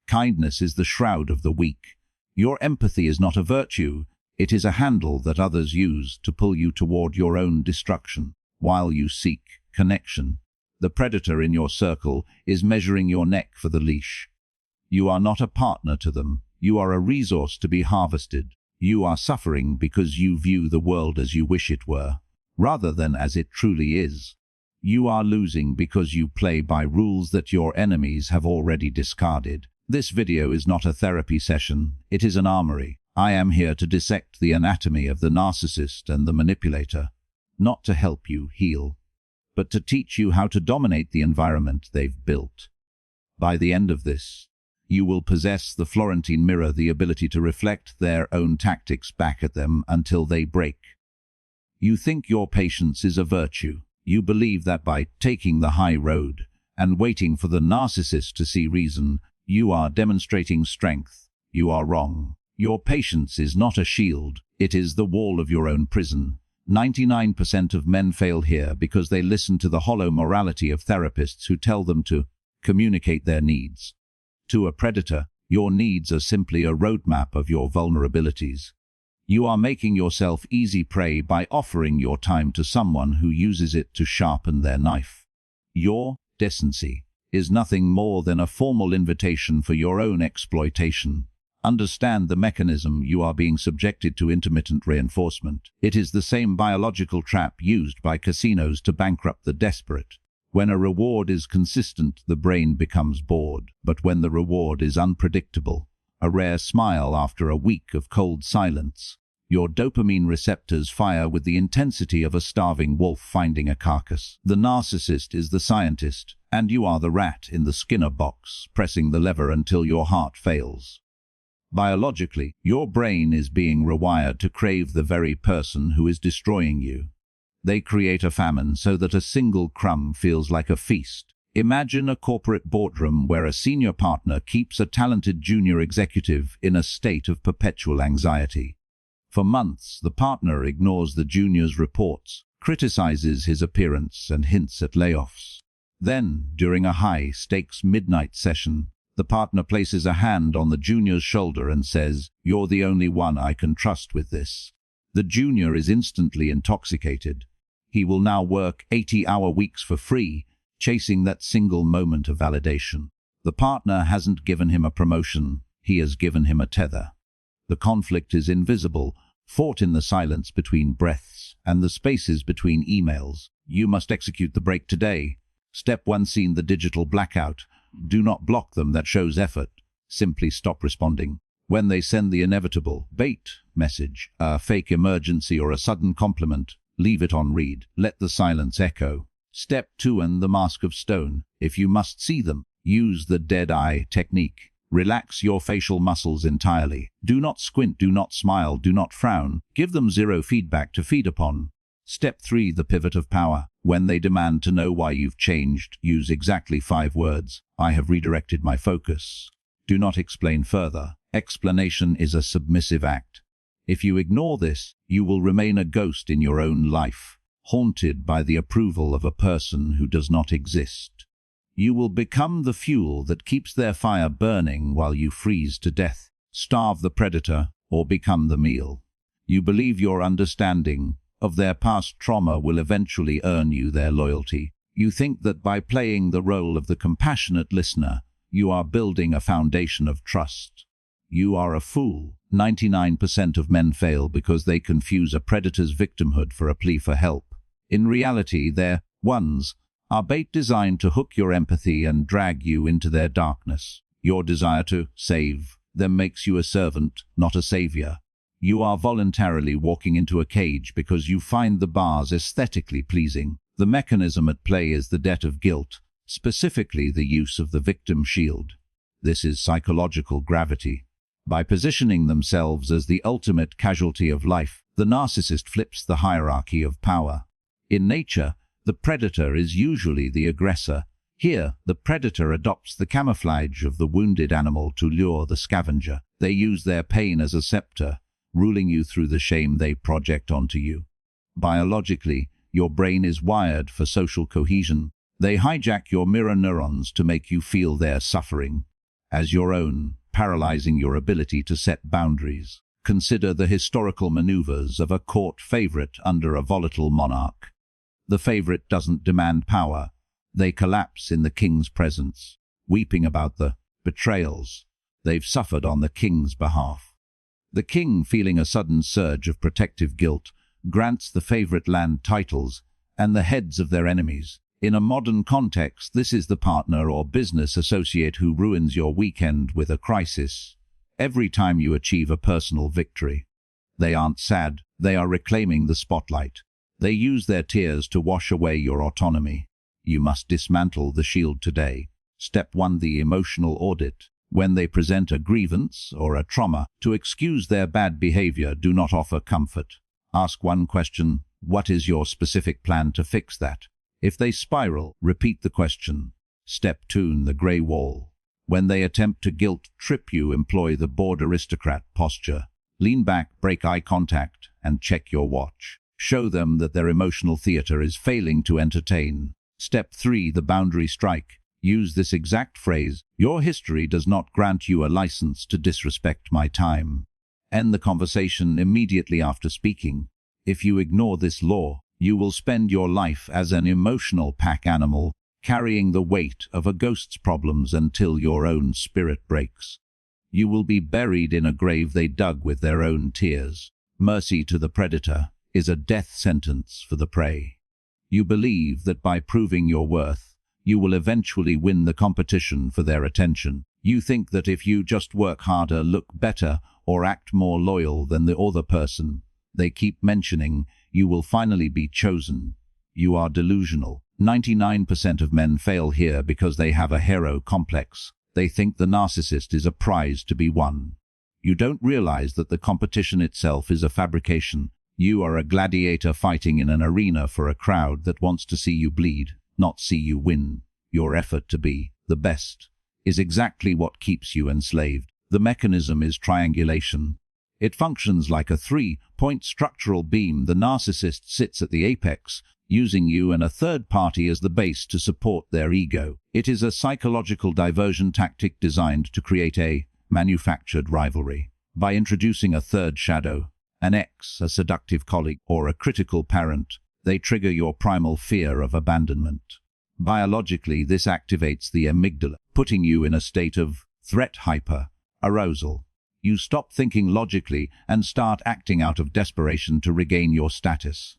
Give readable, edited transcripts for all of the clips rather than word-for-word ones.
Kindness is the shroud of the weak. Your empathy is not a virtue, it is a handle that others use to pull you toward your own destruction. While you seek connection, the predator in your circle is measuring your neck for the leash. You are not a partner to them, you are a resource to be harvested. You are suffering because you view the world as you wish it were, rather than as it truly is. You are losing because you play by rules that your enemies have already discarded. This video is not a therapy session, it is an armory. I am here to dissect the anatomy of the narcissist and the manipulator, not to help you heal, but to teach you how to dominate the environment they've built. By the end of this, you will possess the Florentine Mirror, the ability to reflect their own tactics back at them until they break. You think your patience is a virtue. You believe that by taking the high road and waiting for the narcissist to see reason, you are demonstrating strength. You are wrong. Your patience is not a shield, it is the wall of your own prison. 99% of men fail here because they listen to the hollow morality of therapists who tell them to communicate their needs. To a predator, your needs are simply a roadmap of your vulnerabilities. You are making yourself easy prey by offering your time to someone who uses it to sharpen their knife. Your decency is nothing more than a formal invitation for your own exploitation. Understand the mechanism. You are being subjected to intermittent reinforcement. It is the same biological trap used by casinos to bankrupt the desperate. When a reward is consistent, the brain becomes bored. But when the reward is unpredictable, a rare smile after a week of cold silence, your dopamine receptors fire with the intensity of a starving wolf finding a carcass. The narcissist is the scientist, and you are the rat in the Skinner box, pressing the lever until your heart fails. Biologically, your brain is being rewired to crave the very person who is destroying you. They create a famine so that a single crumb feels like a feast. Imagine a corporate boardroom where a senior partner keeps a talented junior executive in a state of perpetual anxiety. For months, the partner ignores the junior's reports, criticizes his appearance, and hints at layoffs. Then, during a high-stakes midnight session, the partner places a hand on the junior's shoulder and says, "You're the only one I can trust with this." The junior is instantly intoxicated. He will now work 80-hour weeks for free, chasing that single moment of validation. The partner hasn't given him a promotion, he has given him a tether. The conflict is invisible, fought in the silence between breaths and the spaces between emails. You must execute the break today. Step 1: seen the digital blackout. Do not block them, that shows effort. Simply stop responding. When they send the inevitable bait message, a fake emergency or a sudden compliment, leave it on read. Let the silence echo. Step 2: and the mask of stone. If you must see them, use the dead eye technique. Relax your facial muscles entirely. Do not squint, do not smile, do not frown. Give them zero feedback to feed upon. Step 3: the pivot of power. When they demand to know why you've changed, use exactly 5 words. I have redirected my focus. Do not explain further. Explanation is a submissive act. If you ignore this, you will remain a ghost in your own life, haunted by the approval of a person who does not exist. You will become the fuel that keeps their fire burning while you freeze to death. Starve the predator or become the meal. You believe your understanding of their past trauma will eventually earn you their loyalty. You think that by playing the role of the compassionate listener, you are building a foundation of trust. You are a fool. 99% of men fail because they confuse a predator's victimhood for a plea for help. In reality, their ones are bait designed to hook your empathy and drag you into their darkness. Your desire to save them makes you a servant, not a savior. You are voluntarily walking into a cage because you find the bars aesthetically pleasing. The mechanism at play is the debt of guilt, specifically the use of the victim shield. This is psychological gravity. By positioning themselves as the ultimate casualty of life, the narcissist flips the hierarchy of power. In nature, the predator is usually the aggressor. Here, the predator adopts the camouflage of the wounded animal to lure the scavenger. They use their pain as a scepter, ruling you through the shame they project onto you. Biologically, your brain is wired for social cohesion. They hijack your mirror neurons to make you feel their suffering. as your own, paralyzing your ability to set boundaries. Consider the historical maneuvers of a court favorite under a volatile monarch. The favorite doesn't demand power. They collapse in the king's presence, weeping about the betrayals they've suffered on the king's behalf. The king, feeling a sudden surge of protective guilt, grants the favorite land titles and the heads of their enemies. In a modern context, this is the partner or business associate who ruins your weekend with a crisis every time you achieve a personal victory. They aren't sad, they are reclaiming the spotlight. They use their tears to wash away your autonomy. You must dismantle the shield today. Step 1. The emotional audit. When they present a grievance or a trauma to excuse their bad behavior, do not offer comfort. Ask one question: what is your specific plan to fix that? If they spiral, repeat the question. Step 2. The grey wall. When they attempt to guilt-trip you, employ the bored aristocrat posture. Lean back, break eye contact, and check your watch. Show them that their emotional theater is failing to entertain. Step 3. The boundary strike. Use this exact phrase: your history does not grant you a license to disrespect my time. End the conversation immediately after speaking. If you ignore this law, you will spend your life as an emotional pack animal, carrying the weight of a ghost's problems until your own spirit breaks. You will be buried in a grave they dug with their own tears. Mercy to the predator is a death sentence for the prey. You believe that by proving your worth, you will eventually win the competition for their attention. You think that if you just work harder, look better, or act more loyal than the other person they keep mentioning, you will finally be chosen. You are delusional. 99% of men fail here because they have a hero complex. They think the narcissist is a prize to be won. You don't realize that the competition itself is a fabrication. You are a gladiator fighting in an arena for a crowd that wants to see you bleed, not see you win. Your effort to be the best is exactly what keeps you enslaved. The mechanism is triangulation. It functions like a 3-point structural beam. The narcissist sits at the apex, using you and a third party as the base to support their ego. It is a psychological diversion tactic designed to create a manufactured rivalry. By introducing a third shadow, an ex, a seductive colleague, or a critical parent, they trigger your primal fear of abandonment. Biologically, this activates the amygdala, putting you in a state of threat hyper-arousal. You stop thinking logically and start acting out of desperation to regain your status.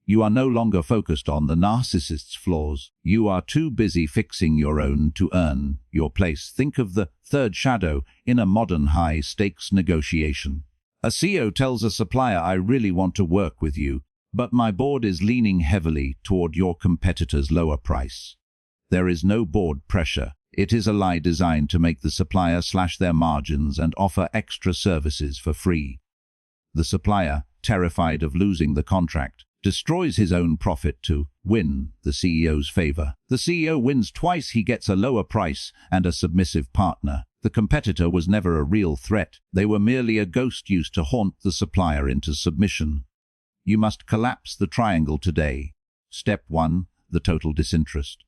You are no longer focused on the narcissist's flaws. You are too busy fixing your own to earn your place. Think of the third shadow in a modern high-stakes negotiation. A CEO tells a supplier, "I really want to work with you, but my board is leaning heavily toward your competitor's lower price." There is no board pressure. It is a lie designed to make the supplier slash their margins and offer extra services for free. The supplier, terrified of losing the contract, destroys his own profit to win the CEO's favor. The CEO wins twice. He gets a lower price and a submissive partner. The competitor was never a real threat. They were merely a ghost used to haunt the supplier into submission. You must collapse the triangle today. Step 1. The total disinterest.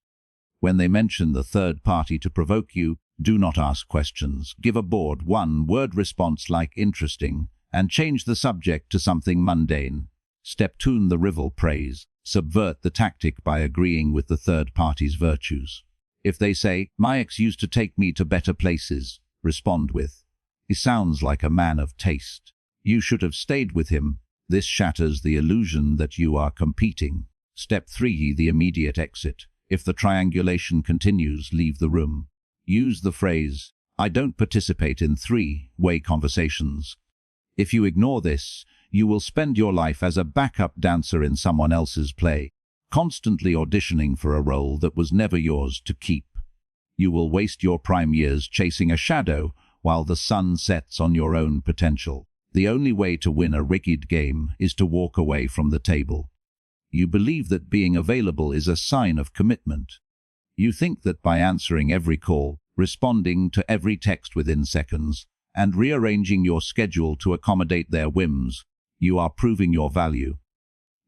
When they mention the third party to provoke you, do not ask questions. Give a bored one-word response like "interesting" and change the subject to something mundane. Step 2. The rival praise. Subvert the tactic by agreeing with the third party's virtues. If they say, "My ex used to take me to better places," respond with, "He sounds like a man of taste. You should have stayed with him." This shatters the illusion that you are competing. Step 3. The immediate exit. If the triangulation continues, leave the room. Use the phrase, "I don't participate in three-way conversations." If you ignore this, you will spend your life as a backup dancer in someone else's play, constantly auditioning for a role that was never yours to keep. You will waste your prime years chasing a shadow while the sun sets on your own potential. The only way to win a rigged game is to walk away from the table. You believe that being available is a sign of commitment. You think that by answering every call, responding to every text within seconds, and rearranging your schedule to accommodate their whims, you are proving your value.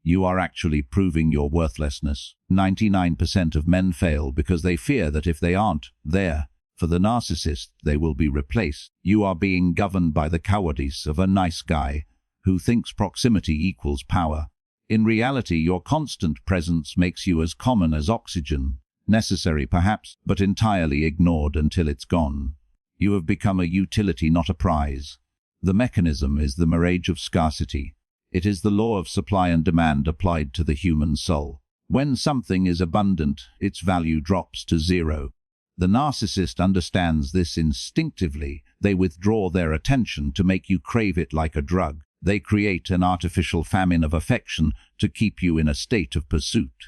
You are actually proving your worthlessness. 99% of men fail because they fear that if they aren't there For the narcissist, they will be replaced. You are being governed by the cowardice of a nice guy who thinks proximity equals power. In reality, your constant presence makes you as common as oxygen, necessary perhaps, but entirely ignored until it's gone. You have become a utility, not a prize. The mechanism is the mirage of scarcity. It is the law of supply and demand applied to the human soul. When something is abundant, its value drops to zero. The narcissist understands this instinctively. They withdraw their attention to make you crave it like a drug. They create an artificial famine of affection to keep you in a state of pursuit.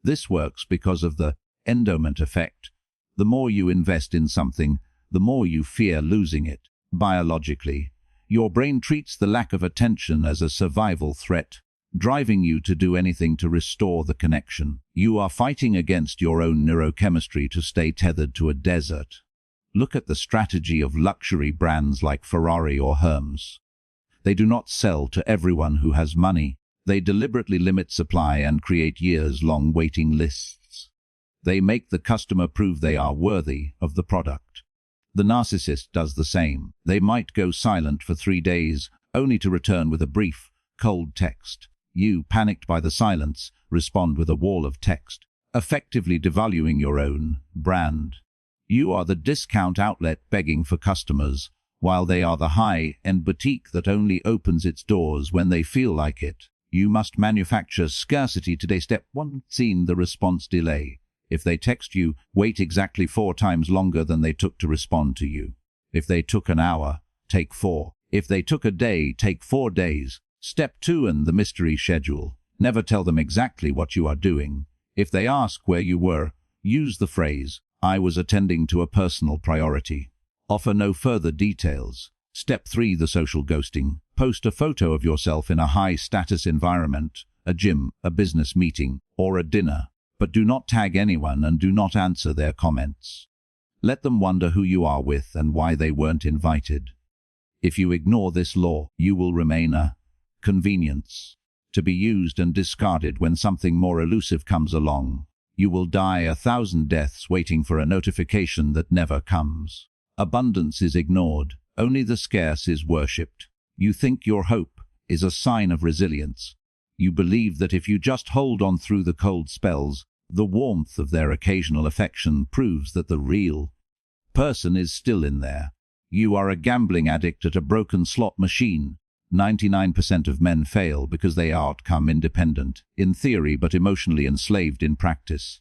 This works because of the endowment effect. The more you invest in something, the more you fear losing it. Biologically, your brain treats the lack of attention as a survival threat, driving you to do anything to restore the connection. You are fighting against your own neurochemistry to stay tethered to a desert. Look at the strategy of luxury brands like Ferrari or Hermes. They do not sell to everyone who has money. They deliberately limit supply and create years-long waiting lists. They make the customer prove they are worthy of the product. The narcissist does the same. They might go silent for 3 days, only to return with a brief, cold text. You, panicked by the silence, respond with a wall of text, effectively devaluing your own brand. You are the discount outlet begging for customers, while they are the high-end boutique that only opens its doors when they feel like it. You must manufacture scarcity today. Step 1. Seen the response delay. If they text you, wait exactly 4 times longer than they took to respond to you. If they took an hour, take 4. If they took a day, take 4 days. Step 2. And the mystery schedule. Never tell them exactly what you are doing. If they ask where you were, use the phrase, "I was attending to a personal priority." Offer no further details. Step 3. The social ghosting. Post a photo of yourself in a high-status environment, a gym, a business meeting, or a dinner, but do not tag anyone and do not answer their comments. Let them wonder who you are with and why they weren't invited. If you ignore this law, you will remain a convenience, to be used and discarded when something more elusive comes along. You will die 1,000 deaths waiting for a notification that never comes. Abundance is ignored. Only the scarce is worshipped. You think your hope is a sign of resilience. You believe that if you just hold on through the cold spells, the warmth of their occasional affection proves that the real person is still in there. You are a gambling addict at a broken slot machine. 99% of men fail because they are outcome independent, in theory, but emotionally enslaved in practice.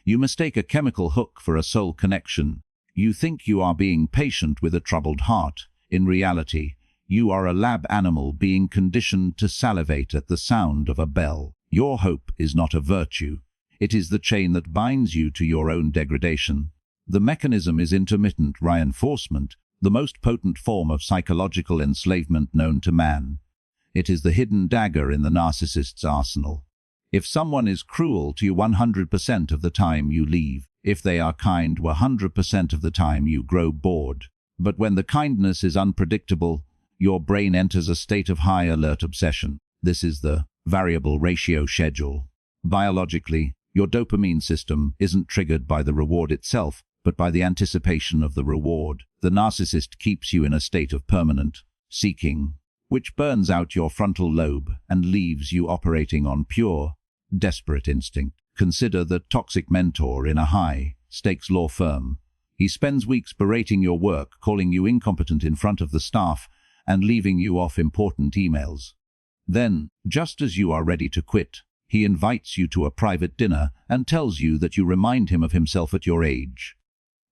You mistake a chemical hook for a soul connection. You think you are being patient with a troubled heart. In reality, you are a lab animal being conditioned to salivate at the sound of a bell. Your hope is not a virtue. It is the chain that binds you to your own degradation. The mechanism is intermittent reinforcement, the most potent form of psychological enslavement known to man. It is the hidden dagger in the narcissist's arsenal. If someone is cruel to you 100% of the time, you leave. If they are kind 100% of the time, you grow bored. But when the kindness is unpredictable, your brain enters a state of high alert obsession. This is the variable ratio schedule. Biologically, your dopamine system isn't triggered by the reward itself, but by the anticipation of the reward. The narcissist keeps you in a state of permanent seeking, which burns out your frontal lobe and leaves you operating on pure, desperate instinct. Consider the toxic mentor in a high-stakes law firm. He spends weeks berating your work, calling you incompetent in front of the staff, and leaving you off important emails. Then, just as you are ready to quit, he invites you to a private dinner and tells you that you remind him of himself at your age.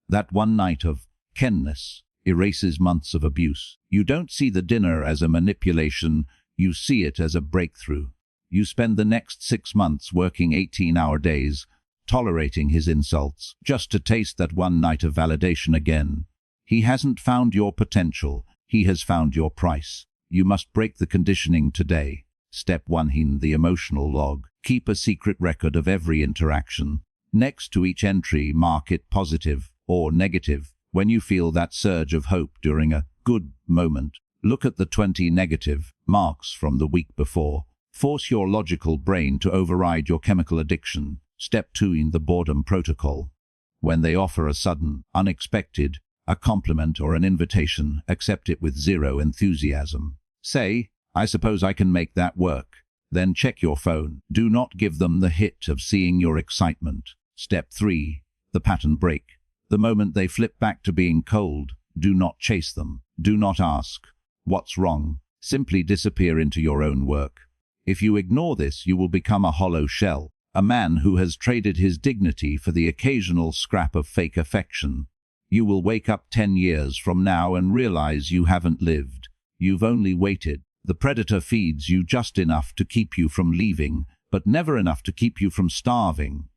That one night of kenness erases months of abuse. You don't see the dinner as a manipulation, you see it as a breakthrough. You spend the next 6 months working 18-hour days, tolerating his insults, just to taste that one night of validation again. He hasn't found your potential, he has found your price. You must break the conditioning today. Step 1. The emotional log. Keep a secret record of every interaction. Next to each entry, mark it positive or negative. When you feel that surge of hope during a good moment, look at the 20 negative marks from the week before. Force your logical brain to override your chemical addiction. Step 2. The boredom protocol. When they offer a sudden, unexpected, a compliment or an invitation, accept it with zero enthusiasm. Say, "I suppose I can make that work." Then check your phone. Do not give them the hit of seeing your excitement. Step 3. The pattern break. The moment they flip back to being cold, do not chase them. Do not ask, "What's wrong?" Simply disappear into your own work. If you ignore this, you will become a hollow shell, a man who has traded his dignity for the occasional scrap of fake affection. You will wake up 10 years from now and realize you haven't lived. You've only waited. The predator feeds you just enough to keep you from leaving, but never enough to keep you from starving.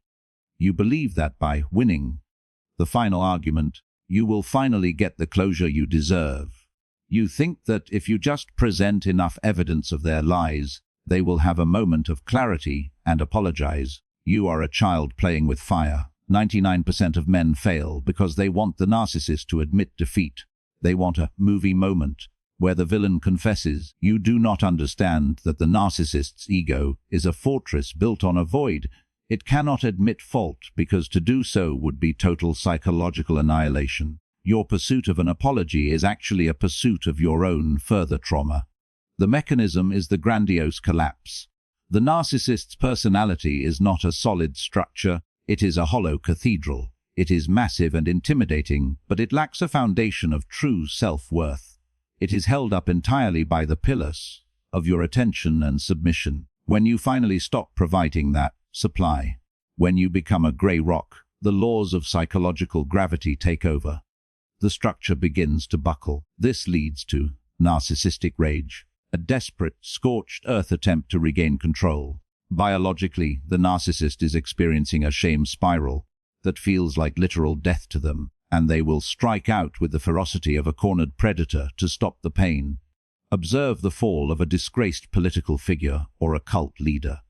You believe that by winning the final argument, you will finally get the closure you deserve. You think that if you just present enough evidence of their lies, they will have a moment of clarity and apologize. You are a child playing with fire. 99% of men fail because they want the narcissist to admit defeat. They want a movie moment where the villain confesses. You do not understand that the narcissist's ego is a fortress built on a void. It cannot admit fault because to do so would be total psychological annihilation. Your pursuit of an apology is actually a pursuit of your own further trauma. The mechanism is the grandiose collapse. The narcissist's personality is not a solid structure, it is a hollow cathedral. It is massive and intimidating, but it lacks a foundation of true self-worth. It is held up entirely by the pillars of your attention and submission. When you finally stop providing that supply, when you become a grey rock, the laws of psychological gravity take over. The structure begins to buckle. This leads to narcissistic rage, a desperate, scorched earth attempt to regain control. Biologically, the narcissist is experiencing a shame spiral that feels like literal death to them, and they will strike out with the ferocity of a cornered predator to stop the pain. Observe the fall of a disgraced political figure or a cult leader.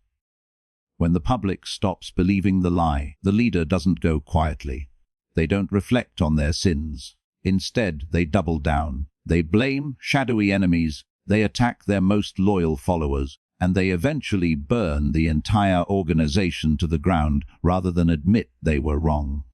When the public stops believing the lie, the leader doesn't go quietly. They don't reflect on their sins. Instead, they double down. They blame shadowy enemies, they attack their most loyal followers, and they eventually burn the entire organization to the ground rather than admit they were wrong.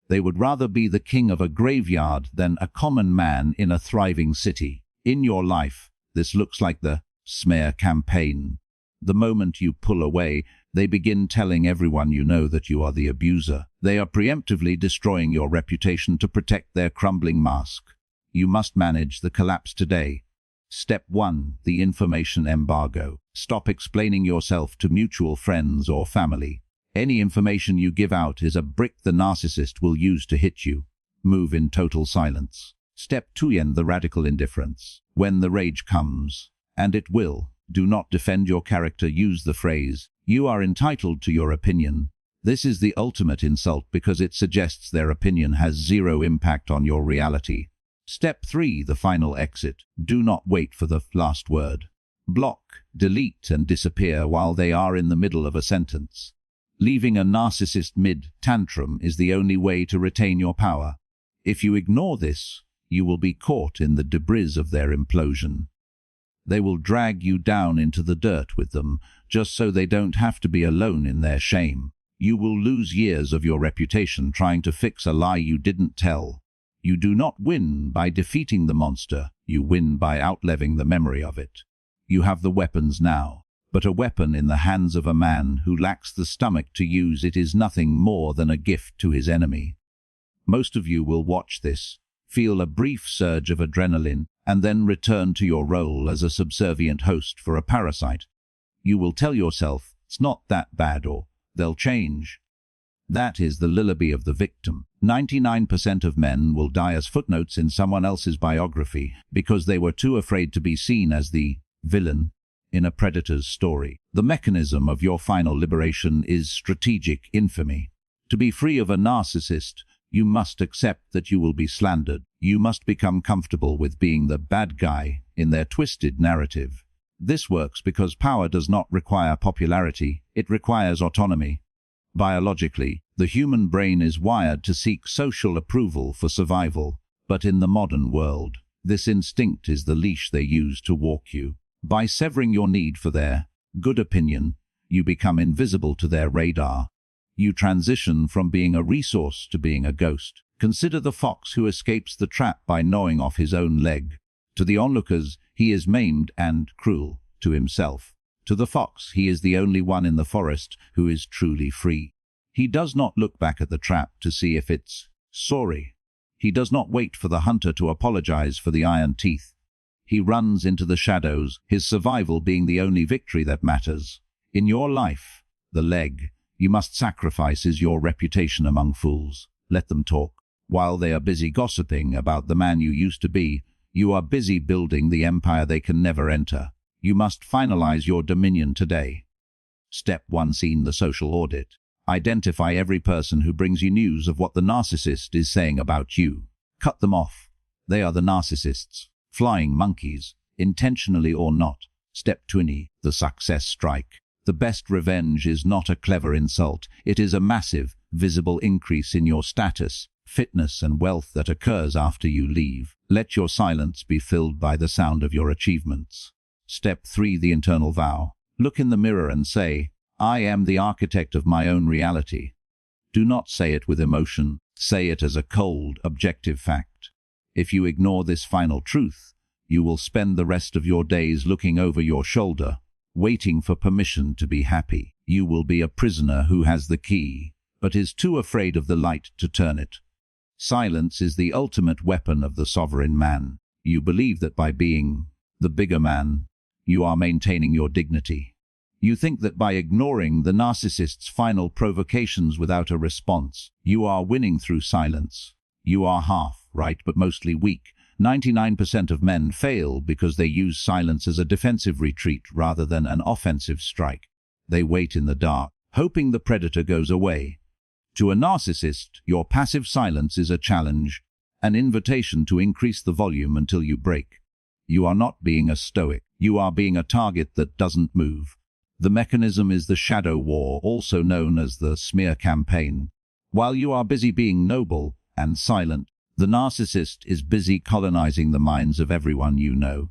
They would rather be the king of a graveyard than a common man in a thriving city. In your life, this looks like the smear campaign. The moment you pull away, they begin telling everyone you know that you are the abuser. They are preemptively destroying your reputation to protect their crumbling mask. You must manage the collapse today. Step 1. The information embargo. Stop explaining yourself to mutual friends or family. Any information you give out is a brick the narcissist will use to hit you. Move in total silence. Step 2. End the radical indifference. When the rage comes, and it will, do not defend your character. Use the phrase, "You are entitled to your opinion." This is the ultimate insult because it suggests their opinion has zero impact on your reality. Step 3. The final exit. Do not wait for the last word. Block, delete, and disappear while they are in the middle of a sentence. Leaving a narcissist mid-tantrum is the only way to retain your power. If you ignore this, you will be caught in the debris of their implosion. They will drag you down into the dirt with them, just so they don't have to be alone in their shame. You will lose years of your reputation trying to fix a lie you didn't tell. You do not win by defeating the monster, you win by outliving the memory of it. You have the weapons now, but a weapon in the hands of a man who lacks the stomach to use it is nothing more than a gift to his enemy. Most of you will watch this, feel a brief surge of adrenaline, and then return to your role as a subservient host for a parasite. You will tell yourself, "It's not that bad," or "They'll change." That is the lullaby of the victim. 99% of men will die as footnotes in someone else's biography because they were too afraid to be seen as the villain in a predator's story. The mechanism of your final liberation is strategic infamy. To be free of a narcissist, you must accept that you will be slandered. You must become comfortable with being the bad guy in their twisted narrative. This works because power does not require popularity, it requires autonomy. Biologically, the human brain is wired to seek social approval for survival, but in the modern world, this instinct is the leash they use to walk you. By severing your need for their good opinion, you become invisible to their radar. You transition from being a resource to being a ghost. Consider the fox who escapes the trap by gnawing off his own leg. To the onlookers, he is maimed and cruel. To himself. To the fox, he is the only one in the forest who is truly free. He does not look back at the trap to see if it's sorry. He does not wait for the hunter to apologize for the iron teeth. He runs into the shadows, his survival being the only victory that matters. In your life, the leg you must sacrifice is your reputation among fools. Let them talk. While they are busy gossiping about the man you used to be, you are busy building the empire they can never enter. You must finalize your dominion today. Step 1. Scene the social audit. Identify every person who brings you news of what the narcissist is saying about you. Cut them off. They are the narcissists. Flying monkeys, intentionally or not. Step 20. The success strike. The best revenge is not a clever insult. It is a massive, visible increase in your status, fitness and wealth that occurs after you leave. Let your silence be filled by the sound of your achievements. Step 3. The internal vow. Look in the mirror and say, I am the architect of my own reality. Do not say it with emotion. Say it as a cold, objective fact. If you ignore this final truth, you will spend the rest of your days looking over your shoulder, waiting for permission to be happy. You will be a prisoner who has the key, but is too afraid of the light to turn it. Silence is the ultimate weapon of the sovereign man. You believe that by being the bigger man, you are maintaining your dignity. You think that by ignoring the narcissist's final provocations without a response, you are winning through silence. You are half right but mostly weak. 99% of men fail because they use silence as a defensive retreat rather than an offensive strike. They wait in the dark, hoping the predator goes away. To a narcissist, your passive silence is a challenge, an invitation to increase the volume until you break. You are not being a stoic. You are being a target that doesn't move. The mechanism is the shadow war, also known as the smear campaign. While you are busy being noble and silent, the narcissist is busy colonizing the minds of everyone you know.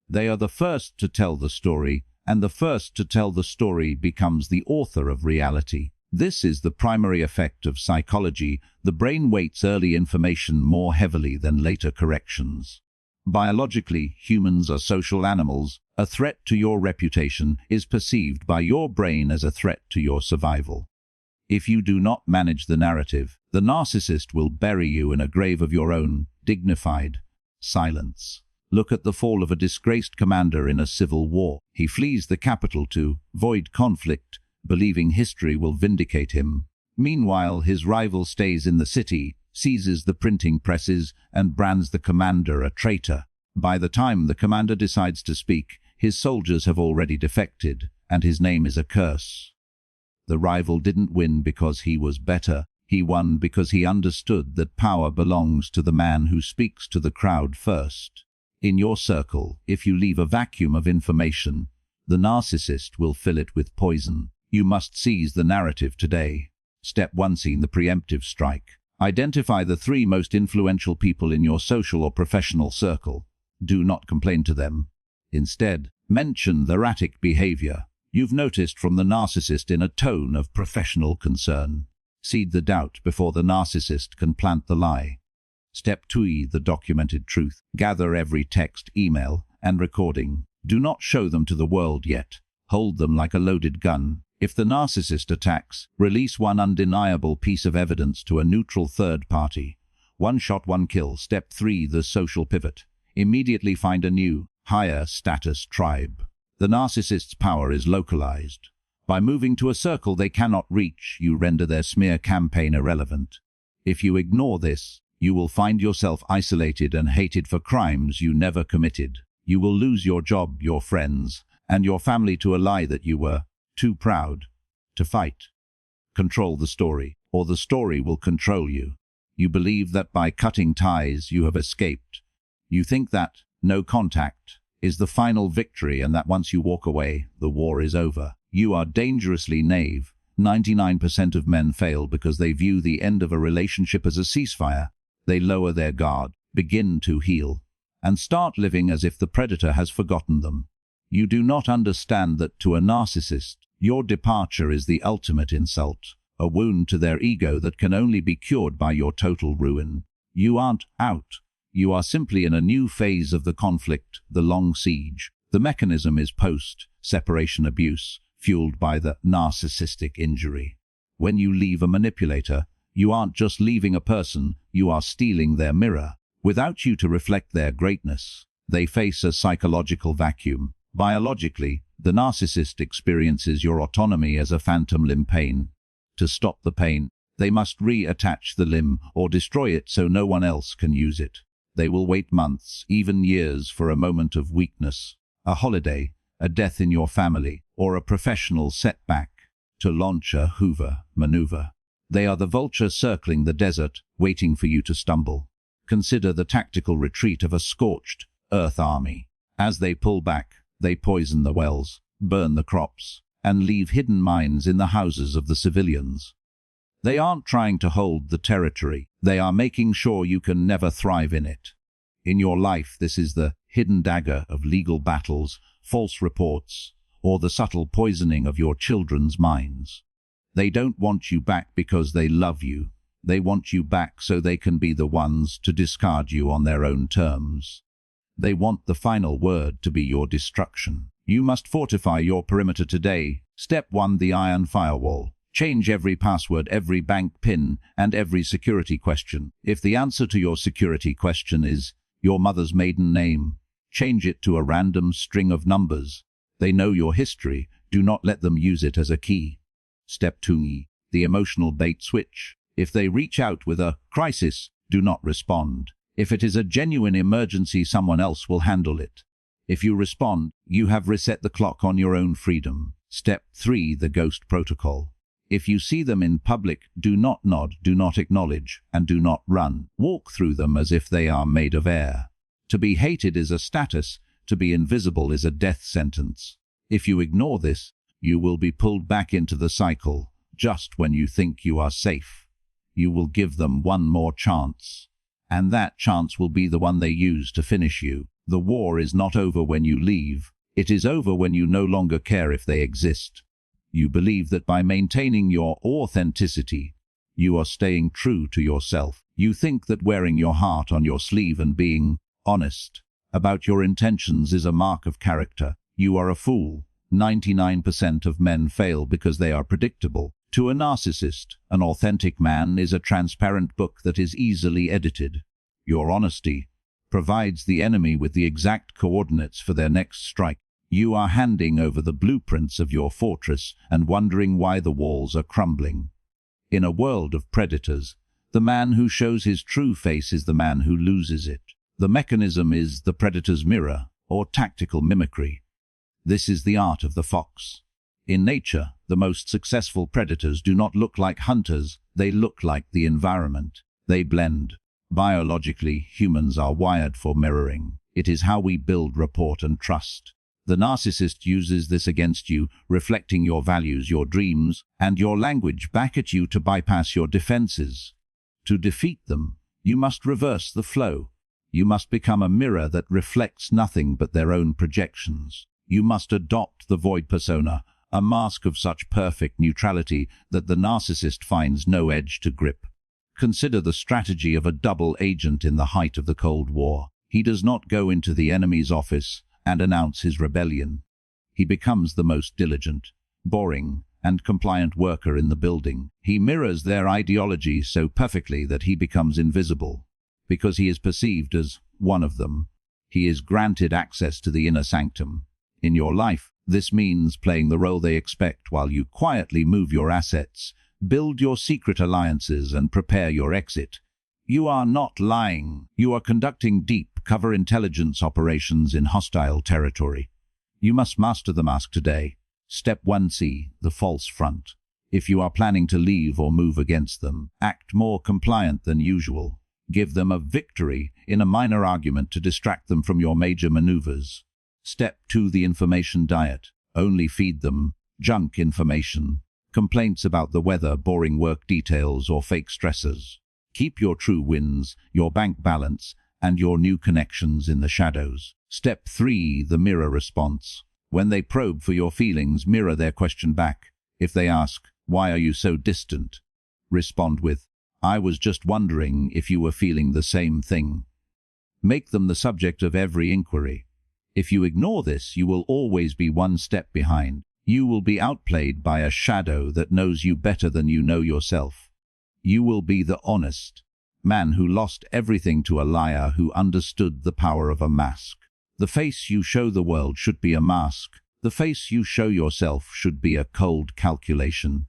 They are the first to tell the story, and the first to tell the story becomes the author of reality. This is the primary effect of psychology. The brain weights early information more heavily than later corrections. Biologically, humans are social animals. A threat to your reputation is perceived by your brain as a threat to your survival. If you do not manage the narrative, the narcissist will bury you in a grave of your own, dignified silence. Look at the fall of a disgraced commander in a civil war. He flees the capital to avoid conflict, believing history will vindicate him. Meanwhile, his rival stays in the city, seizes the printing presses, and brands the commander a traitor. By the time the commander decides to speak, his soldiers have already defected, and his name is a curse. The rival didn't win because he was better. He won because he understood that power belongs to the man who speaks to the crowd first. In your circle, if you leave a vacuum of information, the narcissist will fill it with poison. You must seize the narrative today. Step 1. Scene the preemptive strike. Identify the 3 most influential people in your social or professional circle. Do not complain to them. Instead, mention the erratic behavior you've noticed from the narcissist in a tone of professional concern. Seed the doubt before the narcissist can plant the lie. Step 2. The documented truth. Gather every text, email, and recording. Do not show them to the world yet. Hold them like a loaded gun. If the narcissist attacks, release one undeniable piece of evidence to a neutral third party. One shot, one kill. Step 3. The social pivot. Immediately find a new, higher status tribe. The narcissist's power is localized. By moving to a circle they cannot reach, you render their smear campaign irrelevant. If you ignore this, you will find yourself isolated and hated for crimes you never committed. You will lose your job, your friends, and your family to a lie that you were too proud to fight. Control the story, or the story will control you. You believe that by cutting ties you have escaped. You think that no contact is the final victory and that once you walk away, the war is over. You are dangerously naive. 99% of men fail because they view the end of a relationship as a ceasefire. They lower their guard, begin to heal, and start living as if the predator has forgotten them. You do not understand that to a narcissist, your departure is the ultimate insult. a wound to their ego that can only be cured by your total ruin. You aren't out. You are simply in a new phase of the conflict, the long siege. The mechanism is post-separation abuse, fueled by the narcissistic injury. When you leave a manipulator, you aren't just leaving a person, you are stealing their mirror. Without you to reflect their greatness, they face a psychological vacuum. Biologically, the narcissist experiences your autonomy as a phantom limb pain. To stop the pain, they must reattach the limb or destroy it so no one else can use it. They will wait months, even years, for a moment of weakness, a holiday, a death in your family, or a professional setback to launch a Hoover maneuver. They are the vulture circling the desert, waiting for you to stumble. Consider the tactical retreat of a scorched earth army. As they pull back, they poison the wells, burn the crops, and leave hidden mines in the houses of the civilians. They aren't trying to hold the territory. They are making sure you can never thrive in it. In your life, this is the hidden dagger of legal battles, false reports, or the subtle poisoning of your children's minds. They don't want you back because they love you. They want you back so they can be the ones to discard you on their own terms. They want the final word to be your destruction. You must fortify your perimeter today. Step 1. The iron firewall. Change every password, every bank PIN, and every security question. If the answer to your security question is your mother's maiden name, change it to a random string of numbers. They know your history. Do not let them use it as a key. Step 2. The emotional bait switch. If they reach out with a crisis, do not respond. If it is a genuine emergency, someone else will handle it. If you respond, you have reset the clock on your own freedom. Step 3. The ghost protocol. If you see them in public, do not nod, do not acknowledge, and do not run. Walk through them as if they are made of air. To be hated is a status, to be invisible is a death sentence. If you ignore this, you will be pulled back into the cycle, just when you think you are safe. You will give them one more chance, and that chance will be the one they use to finish you. The war is not over when you leave. It is over when you no longer care if they exist. You believe that by maintaining your authenticity, you are staying true to yourself. You think that wearing your heart on your sleeve and being honest about your intentions is a mark of character. You are a fool. 99% of men fail because they are predictable. To a narcissist, an authentic man is a transparent book that is easily edited. Your honesty provides the enemy with the exact coordinates for their next strike. You are handing over the blueprints of your fortress and wondering why the walls are crumbling. In a world of predators, the man who shows his true face is the man who loses it. The mechanism is the predator's mirror, or tactical mimicry. This is the art of the fox. In nature, the most successful predators do not look like hunters, they look like the environment. They blend. Biologically, humans are wired for mirroring. It is how we build rapport and trust. The narcissist uses this against you, reflecting your values, your dreams, and your language back at you to bypass your defenses. To defeat them, you must reverse the flow. You must become a mirror that reflects nothing but their own projections. You must adopt the void persona, a mask of such perfect neutrality that the narcissist finds no edge to grip. Consider the strategy of a double agent in the height of the Cold War. He does not go into the enemy's office and announce his rebellion. He becomes the most diligent, boring, and compliant worker in the building. He mirrors their ideology so perfectly that he becomes invisible. Because he is perceived as one of them, he is granted access to the inner sanctum. In your life, this means playing the role they expect while you quietly move your assets, build your secret alliances, and prepare your exit. You are not lying. You are conducting deep cover intelligence operations in hostile territory. You must master the mask today. Step 1C, the false front. If you are planning to leave or move against them, act more compliant than usual. Give them a victory in a minor argument to distract them from your major maneuvers. Step 2, the information diet. Only feed them junk information, complaints about the weather, boring work details, or fake stressors. Keep your true wins, your bank balance, and your new connections in the shadows. Step 3, the mirror response. When they probe for your feelings, mirror their question back. If they ask, Why are you so distant? Respond with, I was just wondering if you were feeling the same thing. Make them the subject of every inquiry. If you ignore this, you will always be one step behind. You will be outplayed by a shadow that knows you better than you know yourself. You will be the honest man who lost everything to a liar who understood the power of a mask. The face you show the world should be a mask. The face you show yourself should be a cold calculation.